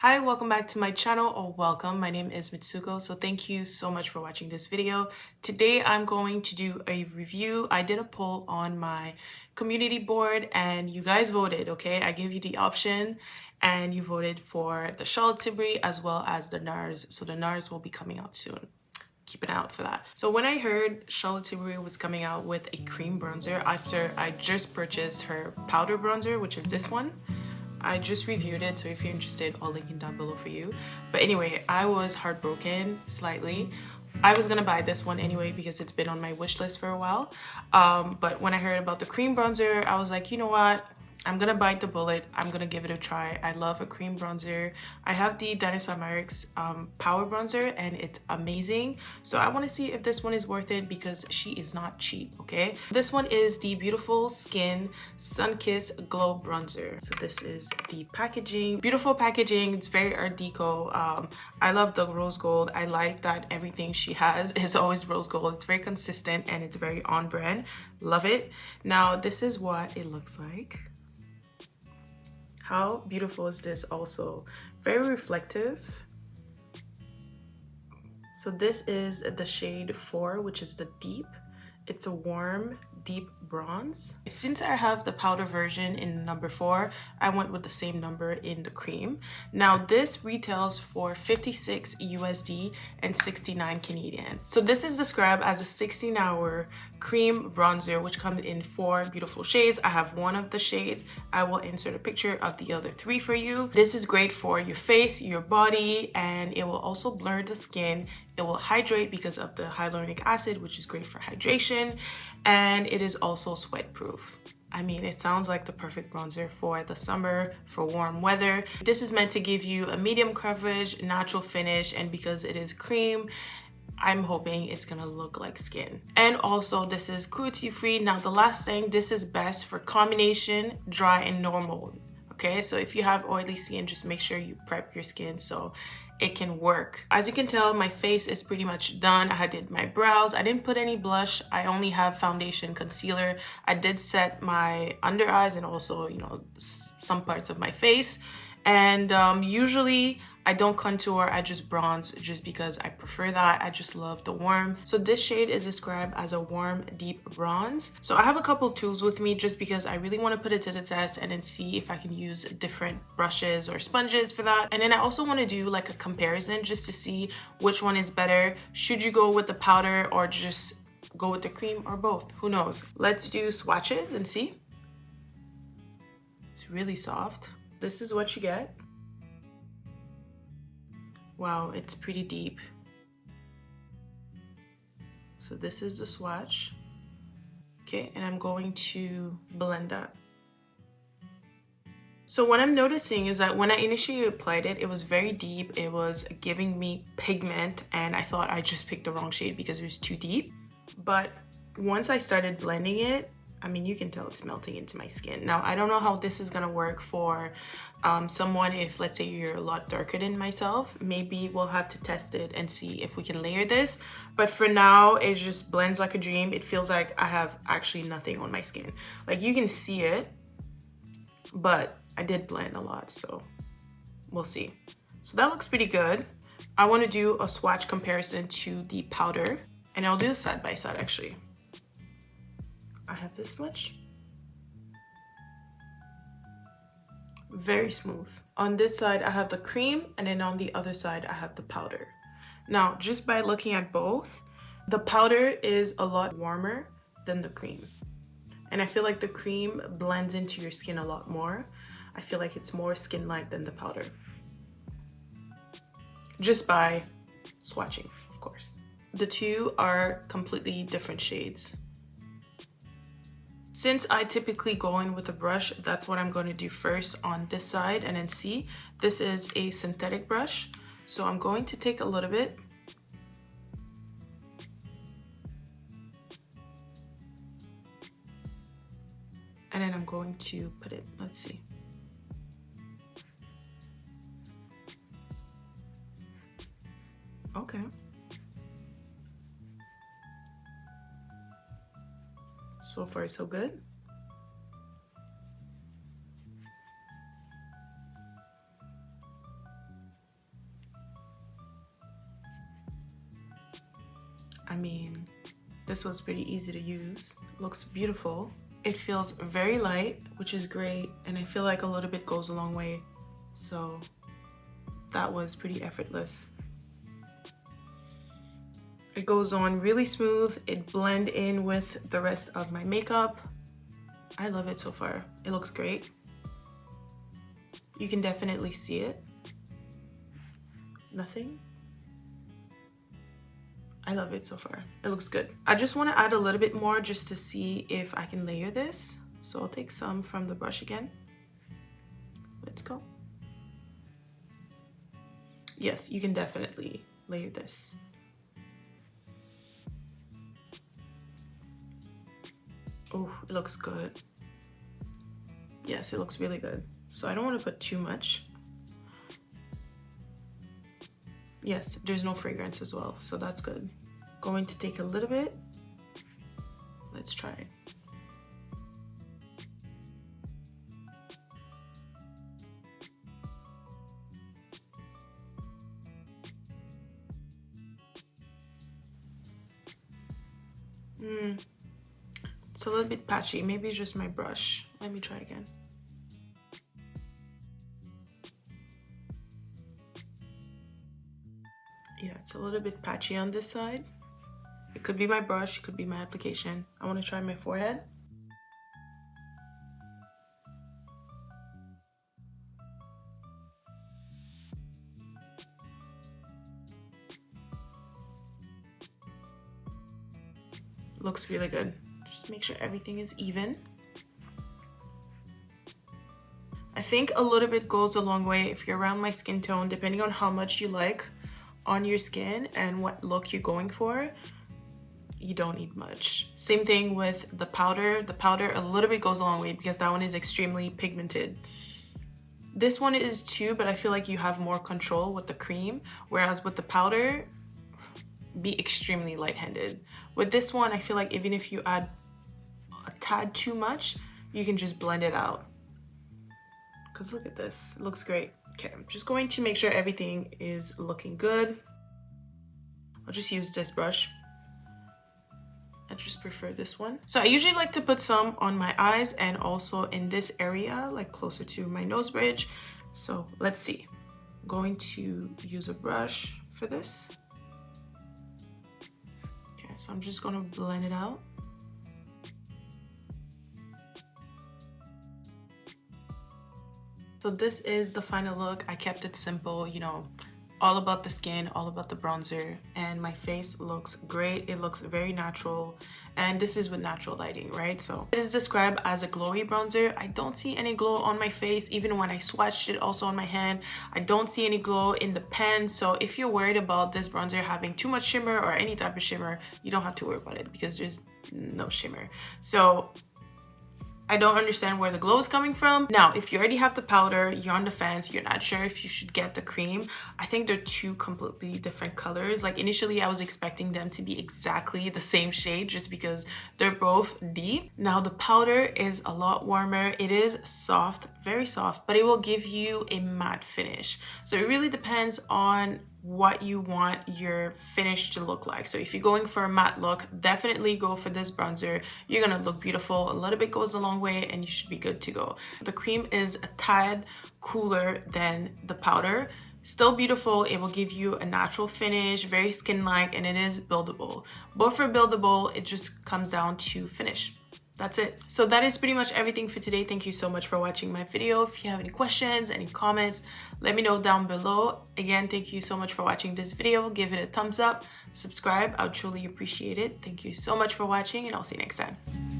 Hi, welcome back to my channel, or welcome. My name is Mitsuko, so thank you so much for watching this video. Today I'm going to do a review. I did a poll on my community board and you guys voted, okay? I gave you the option and you voted for the Charlotte Tilbury as well as the NARS. So the NARS will be coming out soon. Keep an eye out for that. So when I heard Charlotte Tilbury was coming out with a cream bronzer after I just purchased her powder bronzer, which is this one, I just reviewed it, so if you're interested, I'll link it down below for you. But anyway, I was heartbroken slightly. I was gonna buy this one anyway because it's been on my wish list for a while. But when I heard about the cream bronzer, I was like, you know what? I'm gonna bite the bullet. I'm gonna give it a try. I love a cream bronzer. I have the Dennis Americ's power bronzer and it's amazing. So I want to see if this one is worth it because she is not cheap, okay? This one is the Beautiful Skin Sunkiss Glow Bronzer. So this is the packaging. Beautiful packaging. It's very Art Deco. I love the rose gold. I like that everything she has is always rose gold. It's very consistent and it's very on brand. Love it. Now this is what it looks like. How beautiful is this also? Very reflective. So this is the shade 4, which is the deep. It's a warm, deep bronze. Since I have the powder version in number 4, I went with the same number in the cream. Now this retails for 56 USD and 69 Canadian. So this is described as a 16-hour cream bronzer, which comes in 4 beautiful shades. I have one of the shades. I will insert a picture of the other 3 for you. This is great for your face, your body, and it will also blur the skin. It will hydrate because of the hyaluronic acid, which is great for hydration, and it is also sweat proof. I mean, it sounds like the perfect bronzer for the summer, for warm weather. This is meant to give you a medium coverage, natural finish, and because it is cream, I'm hoping it's gonna look like skin. And also this is cruelty free. Now the last thing, this is best for combination, dry and normal. Okay, so if you have oily skin, just make sure you prep your skin so it can work. As you can tell, my face is pretty much done. I did my brows. I didn't put any blush. I only have foundation, concealer. I did set my under eyes and also, you know, some parts of my face. And usually I don't contour, I just bronze just because I prefer that. I just love the warmth. So this shade is described as a warm, deep bronze. So I have a couple tools with me just because I really want to put it to the test and then see if I can use different brushes or sponges for that. And then I also want to do like a comparison just to see which one is better. Should you go with the powder or just go with the cream or both? Who knows? Let's do swatches and see. It's really soft. This is what you get. Wow, it's pretty deep. So this is the swatch. Okay, and I'm going to blend that. So what I'm noticing is that when I initially applied it, it was very deep. It was giving me pigment and I thought I just picked the wrong shade because it was too deep. But once I started blending it, I mean, you can tell it's melting into my skin. Now, I don't know how this is gonna work for someone if, let's say, you're a lot darker than myself. Maybe we'll have to test it and see if we can layer this. But for now, it just blends like a dream. It feels like I have actually nothing on my skin. Like, you can see it, but I did blend a lot, so we'll see. So that looks pretty good. I wanna do a swatch comparison to the powder, and I'll do a side by side, actually. I have this much. Very smooth. On this side, I have the cream, and then on the other side, I have the powder. Now, just by looking at both, the powder is a lot warmer than the cream. And I feel like the cream blends into your skin a lot more. I feel like it's more skin-like than the powder. Just by swatching, of course. The two are completely different shades. Since I typically go in with a brush, that's what I'm going to do first on this side and then see. This is a synthetic brush, so I'm going to take a little bit. And then I'm going to put it, let's see. Okay. So far, so good. I mean, this was pretty easy to use. Looks beautiful. It feels very light, which is great, and I feel like a little bit goes a long way. So that was pretty effortless. It goes on really smooth. It blends in with the rest of my makeup. I love it so far. It looks great. You can definitely see it. Nothing. I love it so far. It looks good. I just want to add a little bit more just to see if I can layer this. So I'll take some from the brush again. Let's go. Yes, you can definitely layer this. Oh, it looks good. Yes, it looks really good. So I don't want to put too much. Yes, there's no fragrance as well, so that's good. Going to take a little bit. Let's try it. It's a little bit patchy. Maybe it's just my brush. Let me try again. Yeah, it's a little bit patchy on this side. It could be my brush, it could be my application. I want to try my forehead. Looks really good. Just make sure everything is even. I think a little bit goes a long way if you're around my skin tone, depending on how much you like on your skin and what look you're going for. You don't need much. Same thing with the powder. The powder a little bit goes a long way because that one is extremely pigmented. This one is too, but I feel like you have more control with the cream, whereas with the powder, be extremely light-handed. With this one, I feel like even if you add a tad too much, you can just blend it out. Because look at this, it looks great. Okay, I'm just going to make sure everything is looking good. I'll just use this brush. I just prefer this one. So I usually like to put some on my eyes and also in this area, like closer to my nose bridge. So let's see. I'm going to use a brush for this. Okay, so I'm just gonna blend it out. So this is the final look. I kept it simple, you know, all about the skin, all about the bronzer, and my face looks great. It looks very natural, and this is with natural lighting, right? So it is described as a glowy bronzer. I don't see any glow on my face, even when I swatched it also on my hand. I don't see any glow in the pen. So if you're worried about this bronzer having too much shimmer or any type of shimmer, you don't have to worry about it because there's no shimmer. So I don't understand where the glow is coming from. Now, if you already have the powder, you're on the fence, you're not sure if you should get the cream, I think they're two completely different colors. Like initially I was expecting them to be exactly the same shade just because they're both deep. Now the powder is a lot warmer. It is soft, very soft, but it will give you a matte finish. So it really depends on what you want your finish to look like. So if you're going for a matte look, definitely go for this bronzer. You're gonna look beautiful. A little bit goes a long way and you should be good to go. The cream is a tad cooler than the powder. Still beautiful. It will give you a natural finish, very skin-like, and it is buildable. Both for buildable, it just comes down to finish. That's it. So that is pretty much everything for today. Thank you so much for watching my video. If you have any questions, any comments, let me know down below. Again, thank you so much for watching this video. Give it a thumbs up, subscribe. I would truly appreciate it. Thank you so much for watching, and I'll see you next time.